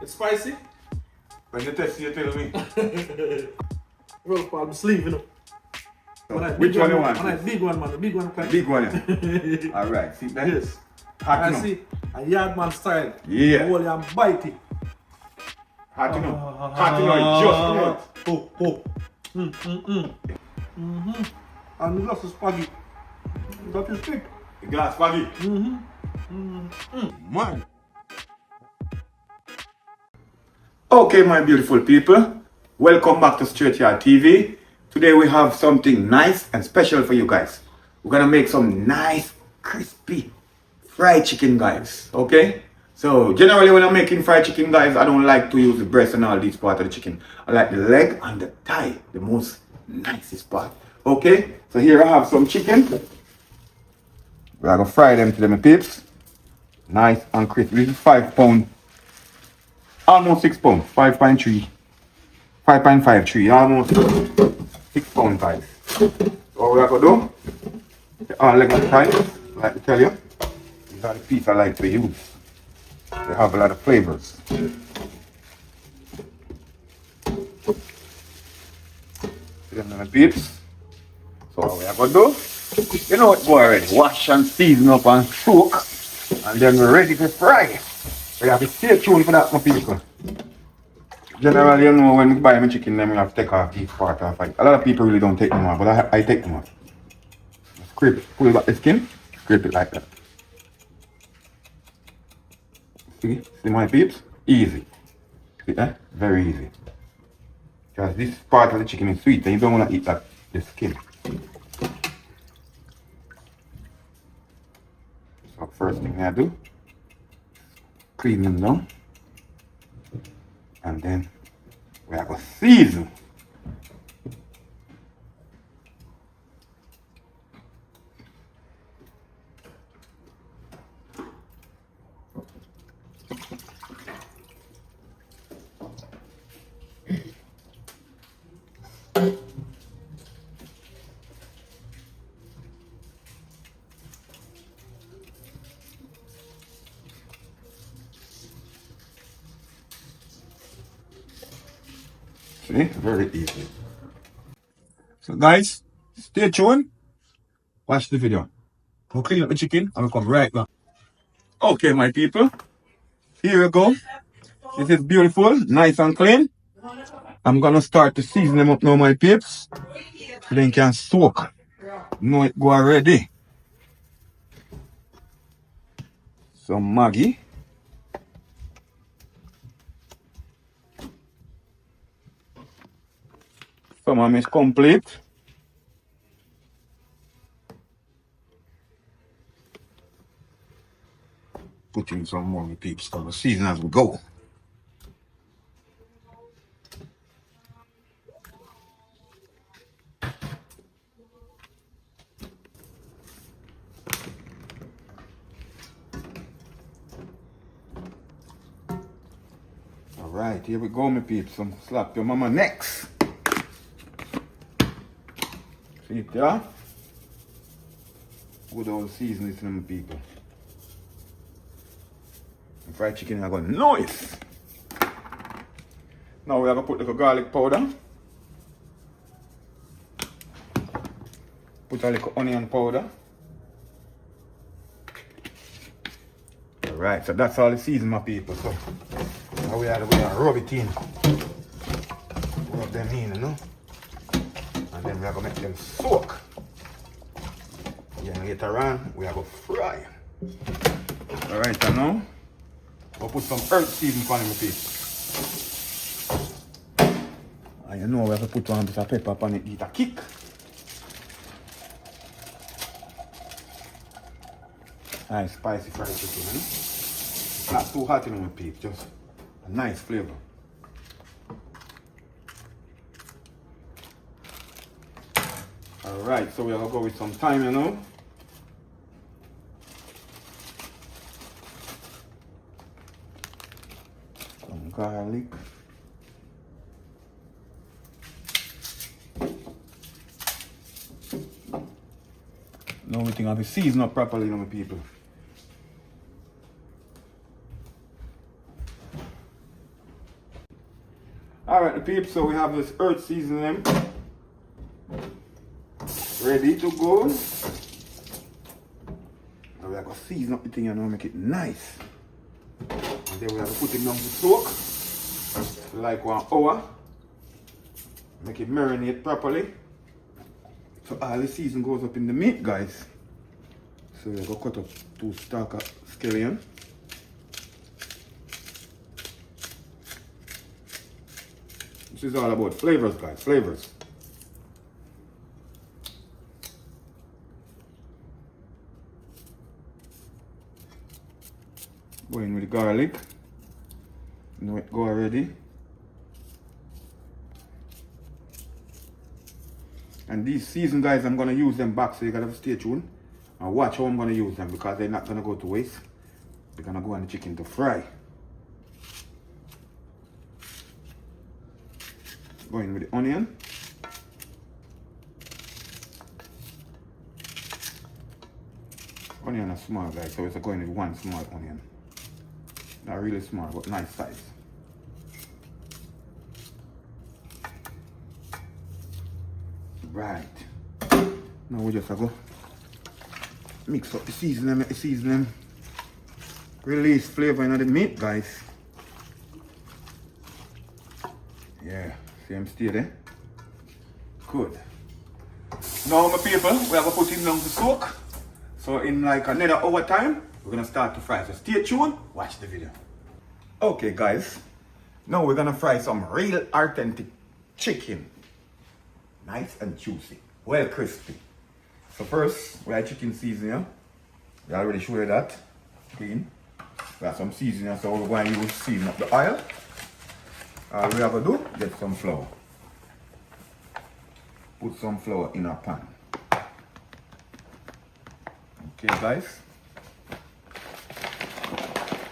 It's spicy? When you test, you tell me. Roll palm sleeve, you know. So, which one you want? When I big one, man. The big one. The big one, yeah. Alright, see that? Yes. Hot I enough. see a yardman style. Yeah. The whole yam bite it. Hot enough. Hot enough, just enough. Oh. And the glass of spaghetti. That is thick. The glass spaghetti. Man. Okay, my beautiful people. Welcome back to Str8yaad TV. Today we have something nice and special for you guys. We're gonna make some nice, crispy fried chicken, guys. Okay? So, generally when I'm making fried chicken, guys, I don't like to use the breast and all these parts of the chicken. I like the leg and the thigh, the most nicest part. Okay? So here I have some chicken. We're gonna fry them to them, peeps. Nice and crispy. This is 5 pounds. Almost 6 pounds. 5.3. 5.53. Almost 6 pounds, guys. So what we're gonna do? The leg and thigh, like to tell you. These are the pieces I like to use. They have a lot of flavors. See them little peeps. So what we're gonna do? You know what, boy, already. Wash and season up and soak. And then we're ready to fry. We have to stay tuned for that, my people. Generally, you know, when we buy my chicken, then we have to take off each part off. A lot of people really don't take them off, but I take them off. Scrape it, pull back the skin, scrape it like that. See my peeps? Easy. See that? Very easy. Because this part of the chicken is sweet and you don't want to eat that, the skin. So first thing I do, clean them down. And then we are going to season. See, very easy. So guys, stay tuned. Watch the video. We'll clean up the chicken and we'll come right back. Okay, my people. Here we go. This is beautiful, nice and clean. I'm gonna start to season them up now, my peeps. So they can soak. Know it go already. Some Maggi. Some of them is complete. Put in some more, my peeps, because we season as we go. Alright, here we go, my peeps. Some slap your mama next. See it there? Good old seasoning, my people. And fried chicken are going nice. Now we are going to put the garlic powder. Put a little onion powder. Alright, so that's all the season, my people. So now we are going to rub it in. Rub them in, you know. And then we are going to make them soak. Then later on, we are going to fry. Alright, and now we'll put some earth seasoning on it, please. And you know we have to put one bit of pepper on it, eat a kick. Nice spicy fried chicken, eh? It's not too hot in my peeps, just a nice flavor. Alright, so we're gonna go with some thyme, you know. Some garlic. Now everything will be seasoned up properly, you know, my people. Alright, the peeps, so we have this earth seasoning ready to go. Now we are going to season up the thing and make it nice. And then we have to put it down to soak for like 1 hour. Make it marinate properly. So all the season goes up in the meat, guys. So we're going to cut up 2 stalks of scallion. This is all about flavors, guys, flavors. Going with the garlic. You know it go already. And these seasons, guys, I'm going to use them back, so you gotta stay tuned and watch how I'm going to use them, because they're not going to go to waste. They're going to go on the chicken to fry. Going with the onion. Onion is small, guys, so it's going with 1 small onion. Not really small, but nice size. Right. Now we just go mix up the seasoning, make the seasoning release flavor in the meat, guys. Yeah, same stay there. Good. Now my people, we have to put it down to soak. So in like another hour time, we're gonna start to fry. So stay tuned, watch the video. Okay guys, now we're gonna fry some real authentic chicken. Nice and juicy, well crispy. So first, we have chicken seasoning. We already showed you that, clean. We have some seasoning, so we're going to use season up the oil. All we have to do, get some flour. Put some flour in our pan. Okay guys.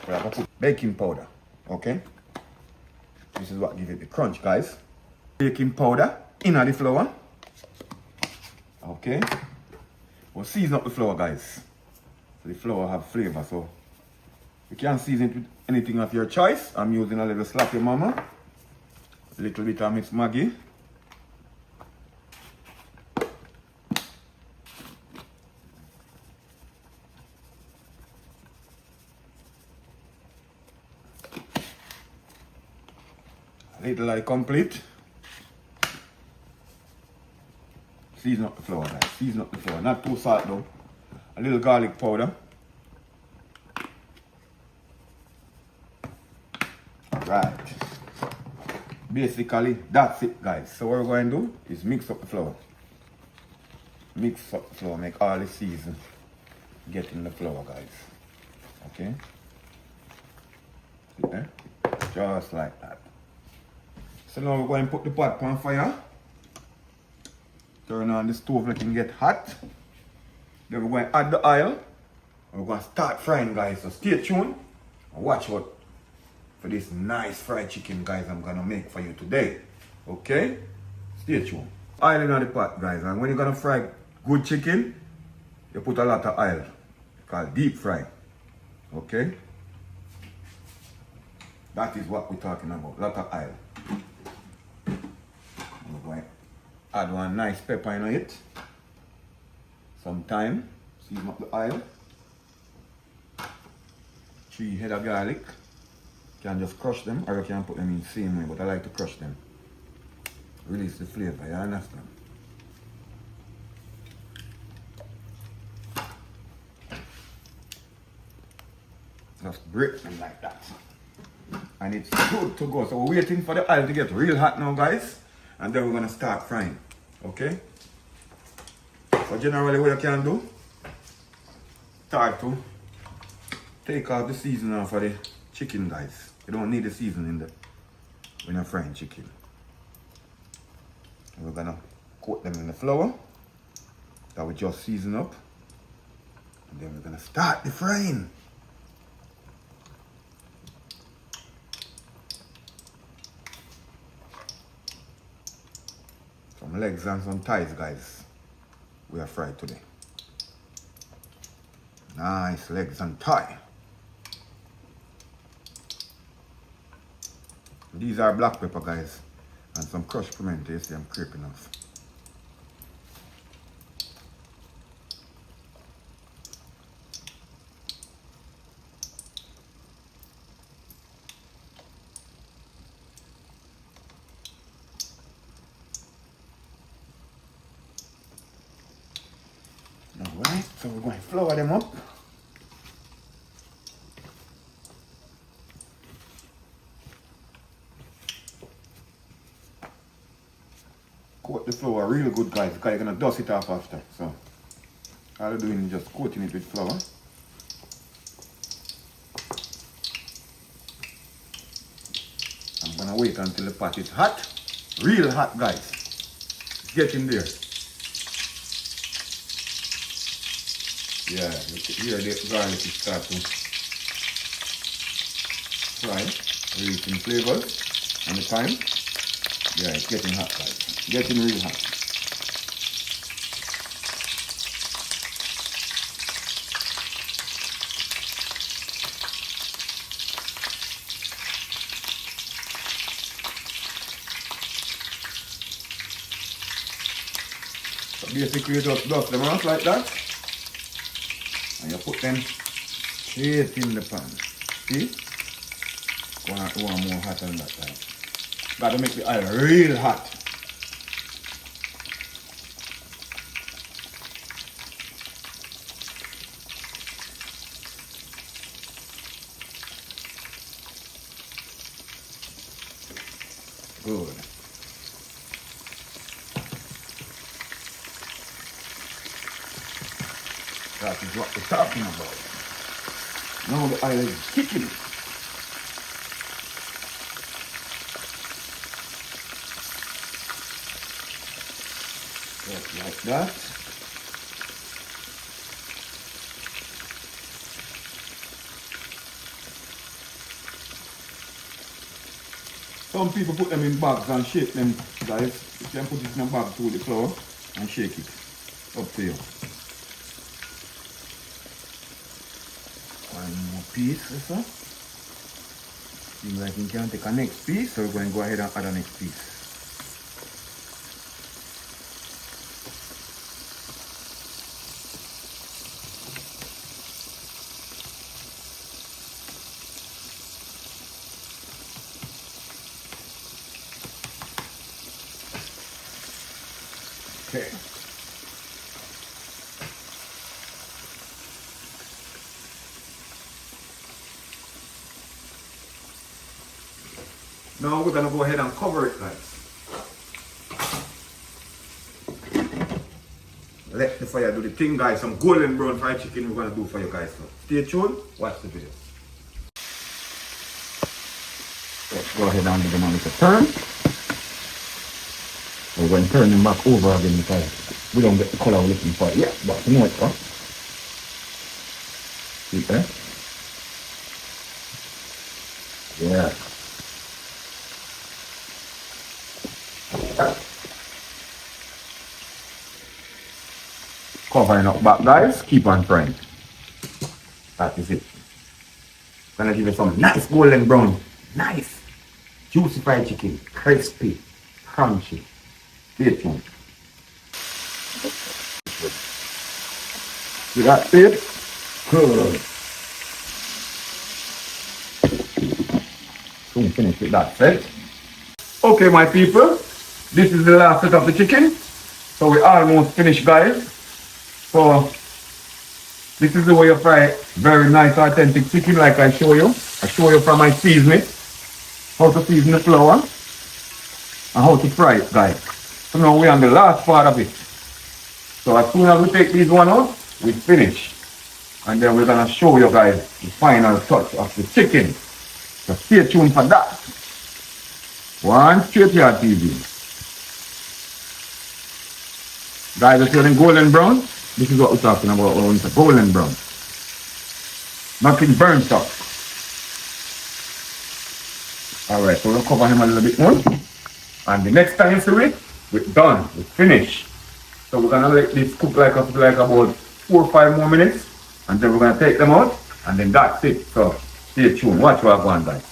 We have to put baking powder, okay? This is what gives it the crunch, guys. Baking powder in the flour. Okay. We'll season up the flour, guys. So the flour have flavor, so you can season it with anything of your choice. I'm using a little sloppy mama. A little bit of mixed Maggi. A little like complete. Season up the flour, guys. Season up the flour. Not too salt though. A little garlic powder. Right. Basically, that's it, guys. So what we're going to do is mix up the flour. Mix up the flour. Make all the season get in the flour, guys. Okay. See there? Just like that. So now we're going to put the pot on fire. Turn on the stove, let it get hot. Then we're going to add the oil. And we're going to start frying, guys. So stay tuned and watch out for this nice fried chicken, guys, I'm going to make for you today. Okay? Stay tuned. Oil in the pot, guys. And when you're going to fry good chicken, you put a lot of oil. It's called deep fry. Okay? That is what we're talking about. A lot of oil. We're going to add one nice pepper in it. Some thyme. Season up the oil. 3 head of garlic. You can just crush them, or you can put them in the same way, but I like to crush them. Release the flavor, you understand? Just break them like that. And it's good to go. So we're waiting for the oil to get real hot now, guys. And then we're going to start frying. Okay? So generally what you can do, start to take out the seasoning for the chicken, guys. You don't need the seasoning there when you're frying chicken. And we're going to coat them in the flour that we just season up. And then we're going to start the frying. Some legs and some thighs, guys. We are fried today. Nice legs and thigh. These are black pepper, guys. And some crushed pimento, you see I'm scraping off. Alright, so we're going to flour them up. Coat the flour real good, guys, because you're going to dust it off after. So all you're doing is just coating it with flour. I'm going to wait until the pot is hot. Real hot, guys. It's getting there. Yeah, here the garlic is starting to fry, releasing flavors and the time. Yeah, it's getting hot, guys. Getting really hot. So basically you just dust them out like that. And you put them straight in the pan. See? One more hot than that time. Gotta make the oil real hot. Good. That is what we're talking about. Now the oil is kicking. Just like that. Some people put them in bags and shake them, guys. You can put it in a bag through the flour and shake it. Up to you. One more piece, sir. Seems like you can take a next piece, so we're going to go ahead and add a next piece. Okay. Now we're going to go ahead and cover it, guys. Let the fire do the thing, guys. Some golden brown fried chicken we're going to do for you guys. So stay tuned, watch the video. Let's go ahead and give them a little turn. We're going to turn them back over again because we don't get the color we're looking for yet, but you know it, huh? See there? Yeah. Covering up back, guys. Keep on frying. That is it. Gonna give you some nice golden brown, nice juicy fried chicken, crispy, crunchy. Stay tuned. See that, babe? Good. Soon finish with that set. Okay, my people. This is the last set of the chicken. So we almost finished, guys. So this is the way you fry very nice authentic chicken like I show you. I show you from my seasoning. How to season the flour. And how to fry it, guys. So now we're on the last part of it. So as soon as we take these one out, we finish. And then we're gonna show you guys the final touch of the chicken. So stay tuned for that. One Str8yaad TV. Guys, are feeling golden brown? This is what we're talking about when it's a golden brown. Nothing burnt up. Alright, so we'll cover him a little bit more. And the next time you see it, we're done. We're finished. So we're gonna let this cook like about 4 or 5 more minutes. And then we're gonna take them out. And then that's it. So stay tuned. Watch what I'm going, guys.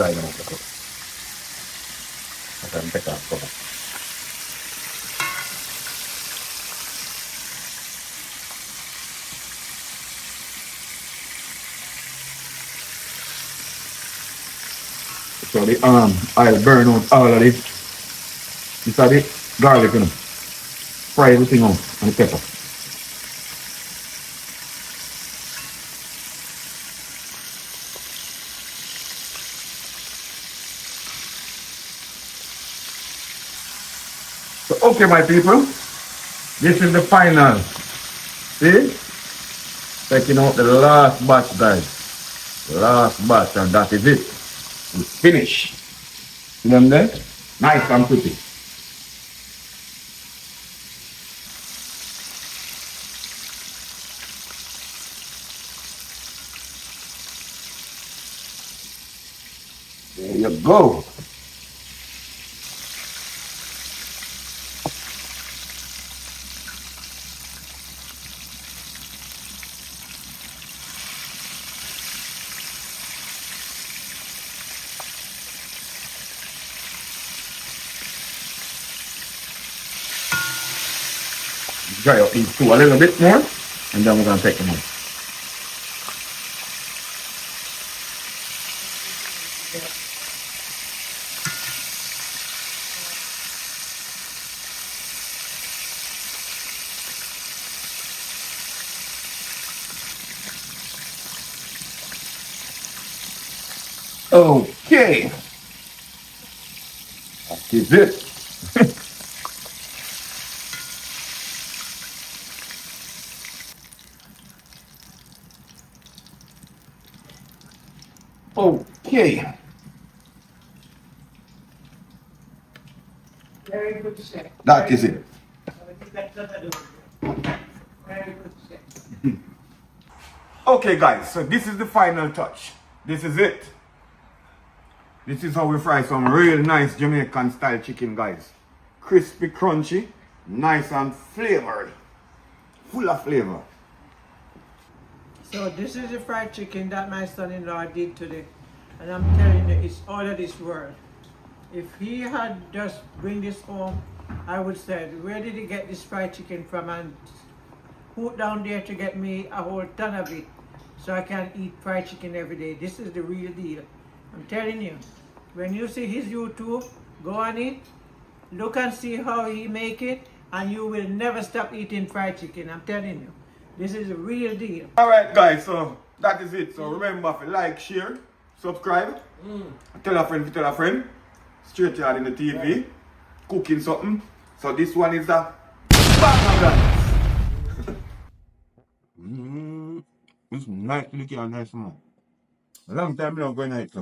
dry them out. I can take off cover. So the oil burn out all of this. This is the garlic, you know. Fry everything out and the pepper. So okay my people, this is the final. See? Taking out the last batch guys. Last batch and that is it. We finish. See them there? Nice and pretty. There you go. Dry out these two a little bit more and then we're going to take them out. Okay. That is it. Okay. Very good chef. That is it. Very good chef. Okay guys, so this is the final touch. This is it. This is how we fry some real nice Jamaican style chicken guys. Crispy, crunchy, nice and flavored. Full of flavor. So this is the fried chicken that my son-in-law did today. And I'm telling you, it's all of this world. If he had just bring this home, I would say, where did he get this fried chicken from? And put down there to get me a whole ton of it so I can eat fried chicken every day. This is the real deal. I'm telling you, when you see his YouTube, go on it, look and see how he make it, and you will never stop eating fried chicken. I'm telling you, this is a real deal. Alright guys, so that is it. So remember to like, share, subscribe, tell a friend to tell a friend. Str8yaad in the TV, cooking something. So this one is a banger guys. This is nice, look at nice man. A long time now going night.